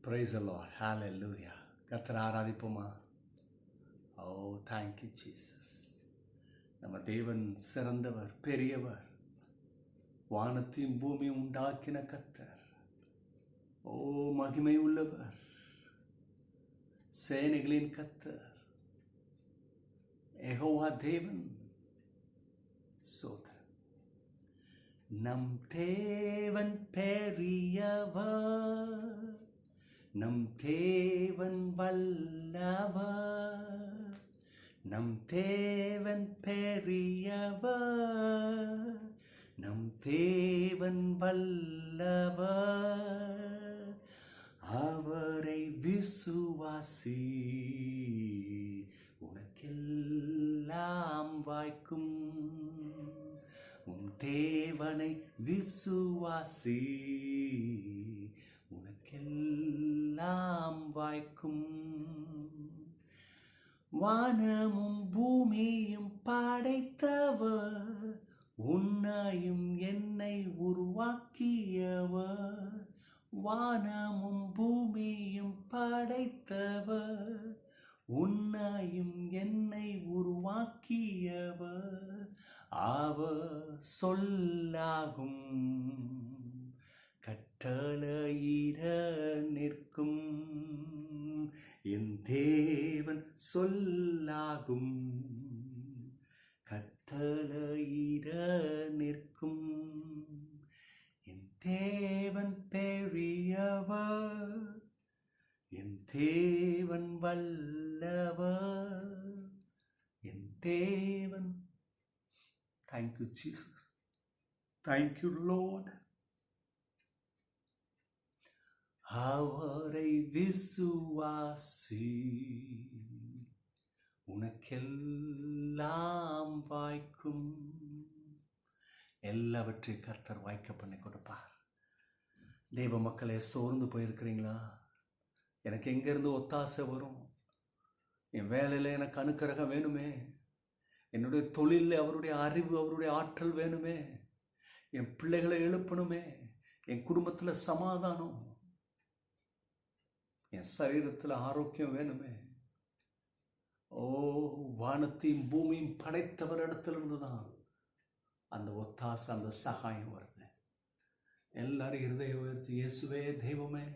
Praise the Lord. Hallelujah. கர்த்தரை ஆராதிப்போமா? ஓ thank you Jesus. நம்ம தேவன் சிறந்தவர், பெரியவர். வானத்தையும் பூமியும் உண்டாக்கின கர்த்தர். ஓ மகிமை உள்ளவர், சேனைகளின் கர்த்தர், யெகோவா தேவன். சோதரன். நம் தேவன் பெரியவர், நம் தேவன் வல்லவர், நம் தேவன் பெரியவர், நம் தேவன் வல்லவர். அவரை விசுவாசி, உனக்கெல்லாம் வாய்க்கும். உன் தேவனை விசுவாசி, உனக்கெல்லாம் வாய்க்கும். வானமும் பூமியும் படைத்தவர், உன்னையும் என்னை உருவாக்கியவர். வானமும் பூமியும் படைத்தவர், உன்னையும் என்னை உருவாக்கியவர். அவர் சொல்லாகும், கட்டளையிட நிற்கும். என் தேவன் சொல்லாகும், கட்டளையிட நிற்கும். என் தேவன் பெரியவர், என் தேவன் வல்லவர், என் தேவன். Thank you, Jesus. Thank you, Lord. அவரை விசுவாசி, உனக்கெல்லாம் வாய்க்கும். எல்லாவற்றையும் கர்த்தர் வாய்க்க பண்ணி கொடுப்பார். தெய்வ மக்களே, சோர்ந்து போயிருக்கிறீங்களா? எனக்கு எங்கேருந்து ஒத்தாசை வரும்? என் வேலையில் எனக்கு அனுக்கிரகம் வேணுமே, என்னுடைய தொழிலில் அவருடைய அறிவு, அவருடைய ஆற்றல் வேணுமே, என் பிள்ளைகளை எழுப்பணுமே, என் குடும்பத்தில் சமாதானம், என் சரீரத்தில் ஆரோக்கியம் வேணுமே. ஓ, வானத்தையும் பூமியும் படைத்தவர் இடத்திலிருந்து தான் அந்த ஒத்தாசை, அந்த சகாயம் வருது. எல்லாரும் இருதயம் உயர்த்தி, இயேசுவே தெய்வமே,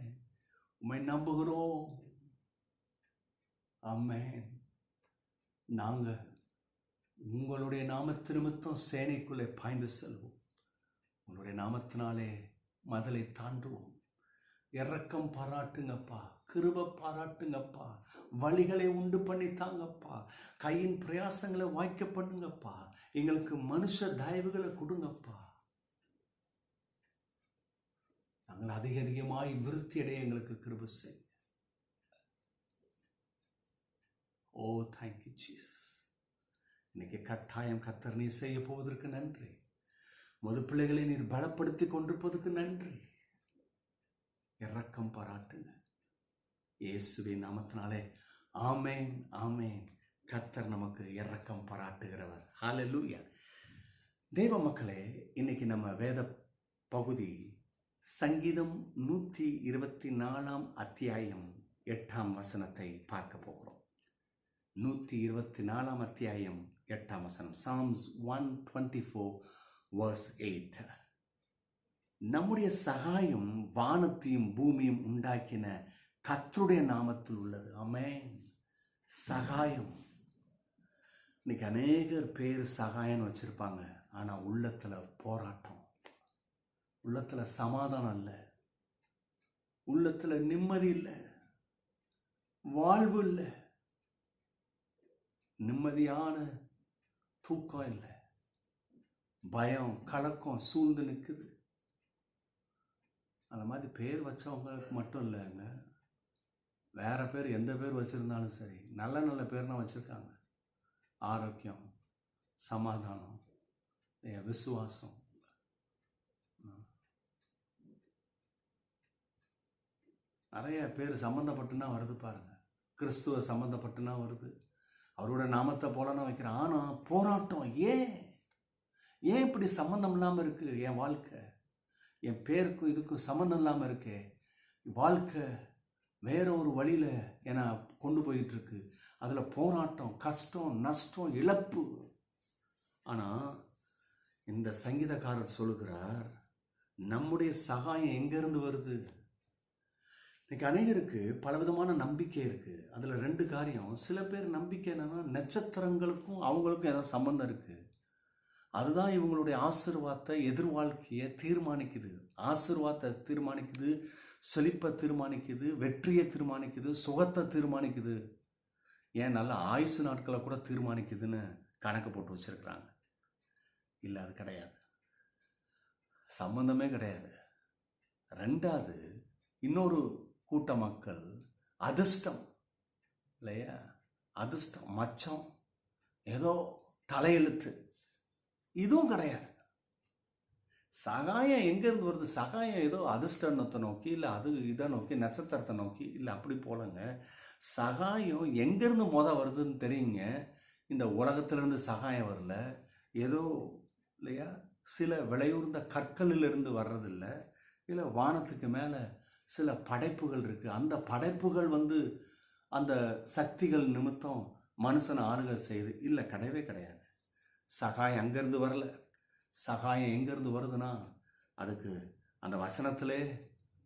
உம்மை நம்புகிறோம். ஆமென். நாங்கள் உங்களுடைய நாமத்து நிமித்தம் சேனைக்குள்ளே பாய்ந்து செல்வோம். உங்களுடைய நாமத்தினாலே மதலை தாண்டுவோம். இரக்கம் பாராட்டுங்கப்பா, கிருபை பாராட்டுங்கப்பா, வழிகளை உண்டு பண்ணி தாங்கப்பா, கையின் பிரயாசங்களை வாய்க்க பண்ணுங்கப்பா, எங்களுக்கு மனுஷ தயவுகளை கொடுங்கப்பா. நாங்கள் அதிக அதிகமாய் விருத்தி அடைய எங்களுக்கு கிருபை செய்யுங்க. ஓ தேங்க்யூ ஜீசஸ். இன்னைக்கு கட்டாயம் கர்த்தர் நீ செய்ய போவதற்கு நன்றி. முது பிள்ளைகளை நீர் பலப்படுத்தி கொண்டிருப்பதற்கு நன்றி. இரக்கம் பாராட்டுங்க இயேசுவின் நாமத்தினாலே. ஆமேன், ஆமேன். கர்த்தர் நமக்கு இரக்கம் பாராட்டுகிறவர். ஹல்லேலூயா. தேவ மக்களே, இன்னைக்கு நம்ம வேத பகுதி சங்கீதம் 124 அத்தியாயம் 8 வசனத்தை பார்க்க போகிறோம். 124 அத்தியாயம் 8 வசனம். Psalms 124 verse 8. நம்முடைய சகாயம் வானத்தையும் பூமியும் உண்டாக்கின கர்த்தருடைய நாமத்தில் உள்ளது. ஆமென். சகாயம். இன்னைக்கு அநேகர் பேர் சகாயம் வச்சிருப்பாங்க, ஆனால் உள்ளத்தில் போராட்டம், உள்ளத்தில் சமாதானம் இல்லை, உள்ளத்தில் நிம்மதி இல்லை, வாழ்வு இல்லை, நிம்மதியான தூக்கம் இல்லை, பயம் கலக்கம் சூழ்ந்து நிற்குது. அந்த மாதிரி பேர் வச்சவங்களுக்கு மட்டும் இல்லைங்க, வேற பேர் எந்த பேர் வச்சுருந்தாலும் சரி, நல்ல நல்ல பேர்னா வச்சுருக்காங்க. ஆரோக்கியம், சமாதானம், விசுவாசம். நிறைய பேர் சம்மந்தப்பட்டுனா வருது பாருங்க. கிறிஸ்துவ சம்மந்தப்பட்டுனா வருது, அவரோட நாமத்தை போலனா வைக்கிறேன். ஆனால் போராட்டம். ஏன் இப்படி சம்மந்தம் இல்லாமல் இருக்குது என் வாழ்க்கை? என் பேருக்கும் இதுக்கும் சம்மந்தம் இல்லாமல் இருக்கே வாழ்க்கை. வேற ஒரு வழியில் என்னை கொண்டு போயிட்டு இருக்கு. அதில் போராட்டம், கஷ்டம், நஷ்டம், இழப்பு. ஆனால் இந்த சங்கீதக்காரர் சொல்லுகிறார், நம்முடைய சகாயம் எங்கேருந்து வருது? இன்னைக்கு அநேகருக்கு பலவிதமான நம்பிக்கை இருக்குது. அதில் 2 காரியம். சில பேர் நம்பிக்கை என்னன்னா, நட்சத்திரங்களுக்கும் அவங்களுக்கும் ஏதோ சம்மந்தம் இருக்குது, அதுதான் இவங்களுடைய ஆசீர்வாதத்தை, எதிர்வாழ்க்கையை தீர்மானிக்குது. ஆசீர்வாதத்தை தீர்மானிக்குது, செழிப்பை தீர்மானிக்குது, வெற்றியை தீர்மானிக்குது, சுகத்தை தீர்மானிக்குது, ஏன் நல்ல ஆயுசு நாட்களை கூட தீர்மானிக்குதுன்னு கணக்கு போட்டு வச்சிருக்கிறாங்க. இல்லை, அது கிடையாது, சம்பந்தமே கிடையாது. 2வது, இன்னொரு கூட்ட மக்கள் அதிர்ஷ்டம் இல்லையா, அதிர்ஷ்டம், மச்சம், ஏதோ தலையெழுத்து, இதுவும் கிடையாது. சகாயம் எங்கேருந்து வருது? சகாயம் ஏதோ அதிர்ஷ்டத்தை நோக்கி, இல்லை அது இதை நோக்கி, நட்சத்திரத்தை நோக்கி, இல்லை அப்படி போலங்க. சகாயம் எங்கேருந்து வருதுன்னு தெரியுங்க. இந்த உலகத்திலிருந்து சகாயம் வரல, ஏதோ இல்லையா சில விலையுர்ந்த கற்களிலிருந்து வர்றதில்ல, இல்லை வானத்துக்கு மேலே சில படைப்புகள் இருக்குது, அந்த படைப்புகள் அந்த சக்திகள் நிமித்தம் மனுஷனை ஆளுகை செய்யுது. இல்லை, கிடையவே கிடையாது. சகாயம் அங்கேருந்து வரல. சகாயம் எங்கேருந்து வருதுன்னா, அதுக்கு அந்த வசனத்திலே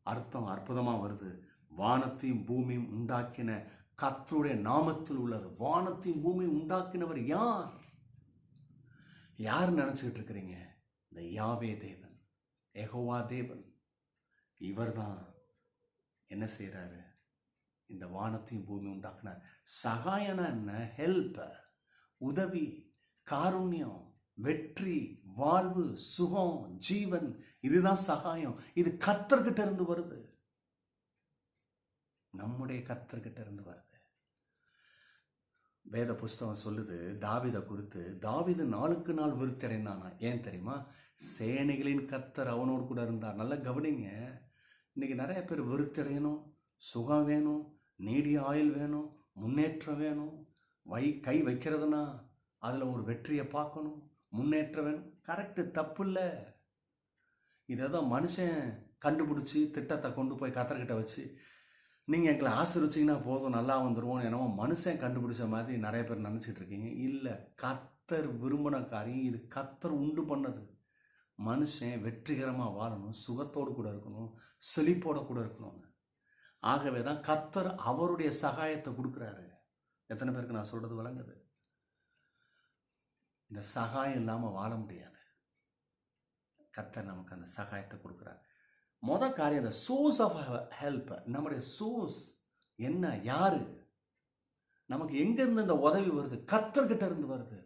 அர்த்தம் அற்புதமாக வருது. வானத்தையும் பூமியும் உண்டாக்கின கர்த்தருடைய நாமத்தில் உள்ளது. வானத்தையும் பூமியும் உண்டாக்கினவர் யார்? யார் நினச்சிக்கிட்டு இருக்கிறீங்க? இந்த யாவே தேவன், யெகோவா தேவன். இவர் தான் என்ன செய்கிறாரு? இந்த வானத்தையும் பூமியும் உண்டாக்குனார். சகாயனா என்ன? ஹெல்ப், உதவி, காருண்யம், வெற்றி, வாழ்வு, சுகம், ஜீவன், இதுதான் சகாயம். இது கர்த்தர்கிட்ட இருந்து வருது, நம்முடைய கர்த்தர்கிட்ட இருந்து வருது. வேத புஸ்தகம் சொல்லுது தாவீதை குறித்து, தாவீது நாளுக்கு நாள் விருத்தடைந்தானா. ஏன் தெரியுமா? சேனைகளின் கர்த்தர் அவனோடு கூட இருந்தார். நல்லா கவனிங்க. இன்னைக்கு நிறைய பேர் விருத்தடையணும், சுகம் வேணும், நீடிய ஆயுள் வேணும், முன்னேற்றம் வேணும், கை வைக்கிறதுனா அதில் ஒரு வெற்றியை பார்க்கணும், முன்னேற்றம் வேணும். கரெக்டு, தப்பு இல்லை. இதை தான் மனுஷன் கண்டுபிடிச்சி திட்டத்தை கொண்டு போய் கர்த்தர்கிட்ட வச்சு, நீங்கள் எங்களை ஆசீர்வச்சிங்கன்னா போதும், நல்லா வந்துடுவோம், என்னவோ மனுஷன் கண்டுபிடிச்ச மாதிரி நிறைய பேர் நினச்சிட்டு இருக்கீங்க. இல்லை, கர்த்தர் விரும்பின காரியம் இது. கர்த்தர் உண்டு பண்ணது. மனுஷன் வெற்றிகரமாக வாழணும், சுகத்தோடு கூட இருக்கணும், செழிப்போடு கூட இருக்கணும்னு. ஆகவே தான் கர்த்தர் அவருடைய சகாயத்தை கொடுக்குறாரு. எத்தனை பேருக்கு நான் சொல்கிறது விளங்குது? இந்த சகாயம் இல்லாமல் வாழ முடியாது. கர்த்தர் நமக்கு அந்த சகாயத்தை கொடுக்குறார். மொதல் காரியம், அந்த சோர்ஸ் ஆஃப் ஹெல்ப். நம்முடைய சோர்ஸ் என்ன? யாரு? நமக்கு எங்கேருந்து இந்த உதவி வருது? கர்த்தர்கிட்ட இருந்து வருது.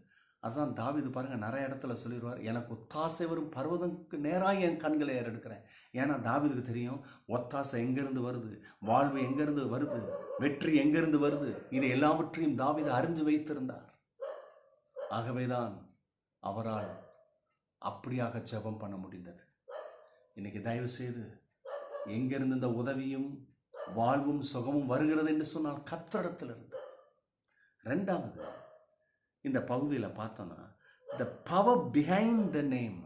அதுதான் தாவீது பாருங்க நிறைய இடத்துல சொல்லிடுவார், எனக்கு ஒத்தாசை வரும் பர்வதத்துக்கு நேராக என் கண்களை ஏறெடுக்கிறேன். ஏன்னா தாவீதுக்கு தெரியும் ஒத்தாசை எங்கேருந்து வருது, வாழ்வு எங்கேருந்து வருது, வெற்றி எங்கேருந்து வருது. இது எல்லாவற்றையும் தாவீது அறிஞ்சு வைத்திருந்தார். ஆகவேதான் அவரால் அப்படியாக ஜெபம் பண்ண முடிந்தது. இன்னைக்கு தயவு செய்து எங்கிருந்து இந்த உதவியும் வாழ்வும் சுகமும் வருகிறது என்று சொன்னால் கர்த்தரிடத்திலிருந்து. 2வது, இந்த பகுதியில் பார்த்தோன்னா the power behind the name.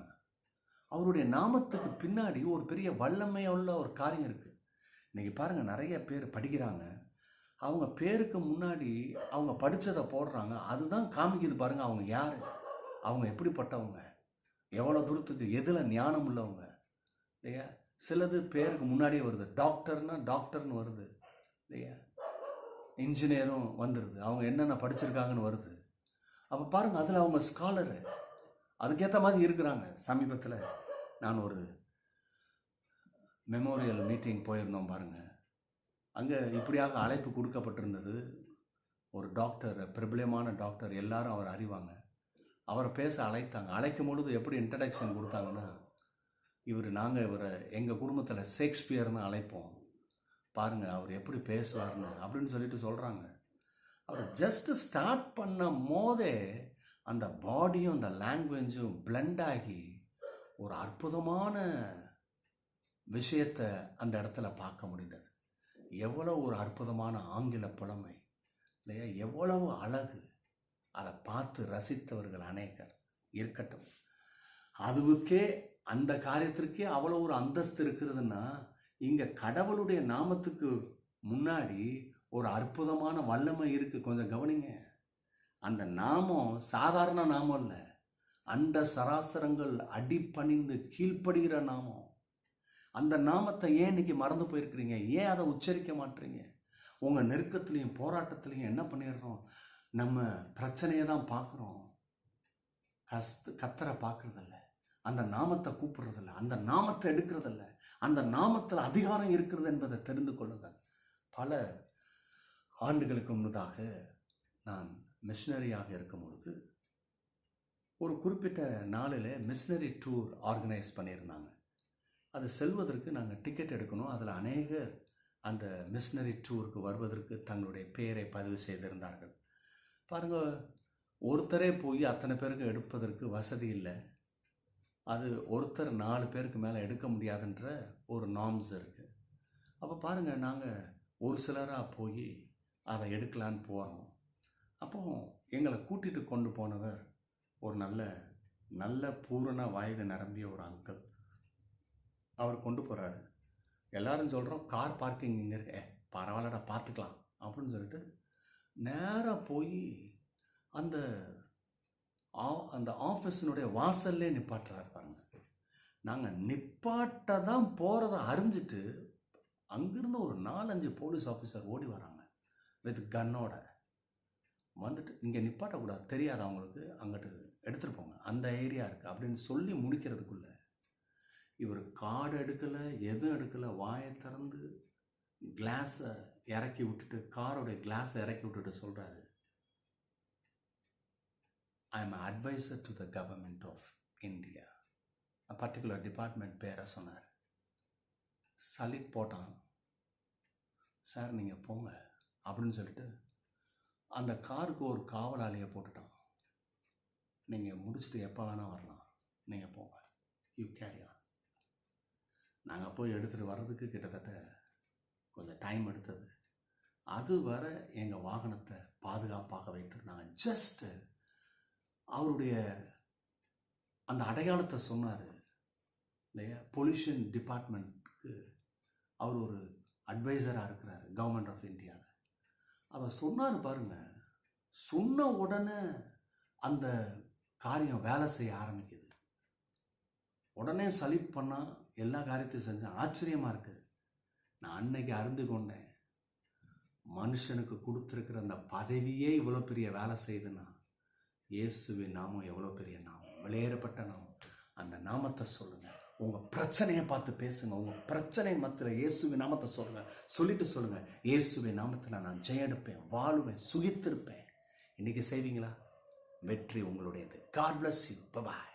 அவருடைய நாமத்துக்கு பின்னாடி ஒரு பெரிய வல்லமையுள்ள ஒரு காரியம் இருக்குது. இன்னைக்கு பாருங்கள், நிறைய பேர் படிக்கிறாங்க, அவங்க பேருக்கு முன்னாடி அவங்க படித்ததை போடுறாங்க. அதுதான் காமிக்குது பாருங்கள் அவங்க யார், அவங்க எப்படிப்பட்டவங்க, எவ்வளோ தூரத்துக்கு எதில் ஞானம் உள்ளவங்க இல்லையா. சிலது பேருக்கு முன்னாடியே வருது, டாக்டர்னா டாக்டர்னு வருது இல்லையா, இன்ஜினியரும் வந்துடுது, அவங்க என்னென்ன படிச்சிருக்காங்கன்னு வருது. அப்போ பாருங்கள், அதில் அவங்க ஸ்காலரு, அதுக்கேற்ற மாதிரி இருக்கிறாங்க. சமீபத்தில் நான் ஒரு மெமோரியல் மீட்டிங் போயிருந்தோம் பாருங்கள். அங்கே இப்படியாக அழைப்பு கொடுக்கப்பட்டிருந்தது. ஒரு டாக்டர், பிரபலமான டாக்டர், எல்லாரும் அவர் அறிவாங்க. அவரை பேச அழைத்தாங்க. அழைக்கும் பொழுது எப்படி இன்ட்ரடக்ஷன் கொடுத்தாங்கன்னா, இவரை எங்கள் குடும்பத்தில் ஷேக்ஸ்பியர்னு அழைப்போம், பாருங்கள் அவர் எப்படி பேசுவார்னு அப்படின்னு சொல்லிட்டு சொல்கிறாங்க. அவர் ஜஸ்ட்டு ஸ்டார்ட் பண்ண போதே அந்த பாடியும் அந்த லாங்குவேஜும் பிளெண்ட் ஆகி ஒரு அற்புதமான விஷயத்தை அந்த இடத்துல பார்க்க முடிந்தது. எவ்வளோ ஒரு அற்புதமான ஆங்கில புலமை இல்லையா, எவ்வளவு அழகு. அதை பார்த்து ரசித்தவர்கள் அநேகர் இருக்கட்டும். அதுவுக்கே, அந்த காரியத்திற்கே அவ்வளோ ஒரு அந்தஸ்து இருக்கிறதுன்னா, இங்கே கடவுளுடைய நாமத்துக்கு முன்னாடி ஒரு அற்புதமான வல்லமை இருக்கு, கொஞ்சம் கவனிங்க. அந்த நாமம் சாதாரண நாமம் இல்லை, அண்ட சராசரங்கள் அடிபணிந்து கீழ்ப்படுகிற நாமம். அந்த நாமத்தை ஏன் இன்னைக்கு மறந்து போயிருக்கிறீங்க? ஏன் அதை உச்சரிக்க மாட்டீங்க? உங்கள் நெருக்கத்துலேயும் போராட்டத்துலேயும் என்ன பண்ணிடுறோம்? நம்ம பிரச்சனையை தான் பார்க்குறோம், கத்தரை பார்க்குறதில்ல, அந்த நாமத்தை கூப்பிடுறதில்ல, அந்த நாமத்தை எடுக்கிறதில்ல. அந்த நாமத்தில் அதிகாரம் இருக்கிறது என்பதை தெரிந்து கொள்ளுங்கள். பல ஆண்டுகளுக்கு முன்னதாக நான் மிஷனரியாக இருக்கும் பொழுது ஒரு குறிப்பிட்ட நாளில் மிஷனரி டூர் ஆர்கனைஸ் பண்ணியிருந்தாங்க. அது செல்வதற்கு நாங்கள் டிக்கெட் எடுக்கணும். அதில் அநேகர் அந்த மிஷனரி டூருக்கு வருவதற்கு தங்களுடைய பெயரை பதிவு செய்திருந்தார்கள். பாருங்கள், ஒருத்தரே போய் அத்தனை பேருக்கு எடுப்பதற்கு வசதி இல்லை. அது ஒருத்தர் 4 பேருக்கு மேலே எடுக்க முடியாதுன்ற ஒரு நார்ம்ஸ் இருக்குது. அப்போ பாருங்கள், நாங்கள் ஒரு சிலராக போய் அதை எடுக்கலான்னு போகிறோம். அப்போ எங்களை கூட்டிகிட்டு கொண்டு போனவர் ஒரு நல்ல பூரண வயது நிரம்பிய ஒரு அங்கிள். அவர் கொண்டு போகிறாரு. எல்லாரும் சொல்கிறோம், கார் பார்க்கிங் இங்கே இருக்க, பரவாயில்லடா பார்த்துக்கலாம் அப்படின்னு சொல்லிட்டு நேராக போய் அந்த ஆஃபீஸினுடைய வாசல்லே நிப்பாட்டுறாரு. பாருங்க, நாங்கள் நிப்பாட்ட தான் போகிறத அறிஞ்சிட்டு அங்கிருந்து ஒரு 4-5 போலீஸ் ஆஃபீஸர் ஓடி வராங்க வித் கன்னோட. வந்துட்டு இங்கே நிப்பாட்டக்கூடாது, தெரியாது அவங்களுக்கு, அங்கிட்டு எடுத்துகிட்டு போங்க, அந்த ஏரியா இருக்குது அப்படின்னு சொல்லி முடிக்கிறதுக்குள்ள இவர் கார்டு எடுக்கலை, எதுவும் எடுக்கலை, வாயை திறந்து கிளாஸை இறக்கி விட்டுட்டு, காரோடைய கிளாஸை இறக்கி விட்டுட்டு சொல்கிறாரு, I am an advisor to the government of India. A particular department பேரை சொன்னார். சலிட் போட்டான். சார் நீங்கள் போங்க அப்படின்னு சொல்லிட்டு அந்த காருக்கு ஒரு காவலாளியை போட்டுட்டான். நீங்கள் முடிச்சுட்டு எப்போ வேணால் வரலாம், நீங்கள் போங்க, யூ கேரி ஆன். நாங்கள் போய் எடுத்துகிட்டு வர்றதுக்கு கிட்டத்தட்ட கொஞ்சம் டைம் எடுத்தது. அது வர எங்கள் வாகனத்தை பாதுகாப்பாக வைத்திருந்தாங்க. ஜஸ்ட்டு அவருடைய அந்த அடையாளத்தை சொன்னார் இல்லையா. பொல்யூஷன் டிபார்ட்மெண்ட்டுக்கு அவர் ஒரு அட்வைசராக இருக்கிறார் கவர்மெண்ட் ஆஃப் இந்தியாவில். அவர் சொன்னார் பாருங்க, சொன்ன உடனே அந்த காரியம் வேலை செய்ய ஆரம்பிக்குது. உடனே சலிப் பண்ணால் எல்லா காரியத்தையும் செஞ்சேன். ஆச்சரியமாக இருக்குது. நான் அன்னைக்கு அறிந்து கொண்டேன், மனுஷனுக்கு கொடுத்துருக்கிற அந்த பதவியே இவ்வளோ பெரிய வேலை செய்யுதுன்னா இயேசுவின் நாமம் எவ்வளோ பெரிய நாமம், வெளியேறப்பட்ட நாமம். அந்த நாமத்தை சொல்லுங்கள். உங்கள் பிரச்சனையை பார்த்து பேசுங்க. உங்கள் பிரச்சனை மத்தியில் இயேசுவின் நாமத்தை சொல்லுங்கள். சொல்லுங்கள், இயேசுவின் நாமத்தில் நான் ஜெயெடுப்பேன், வாழுவேன், சுகித்திருப்பேன். இன்றைக்கி செய்வீங்களா? வெற்றி உங்களுடையது. God bless you. Bye bye.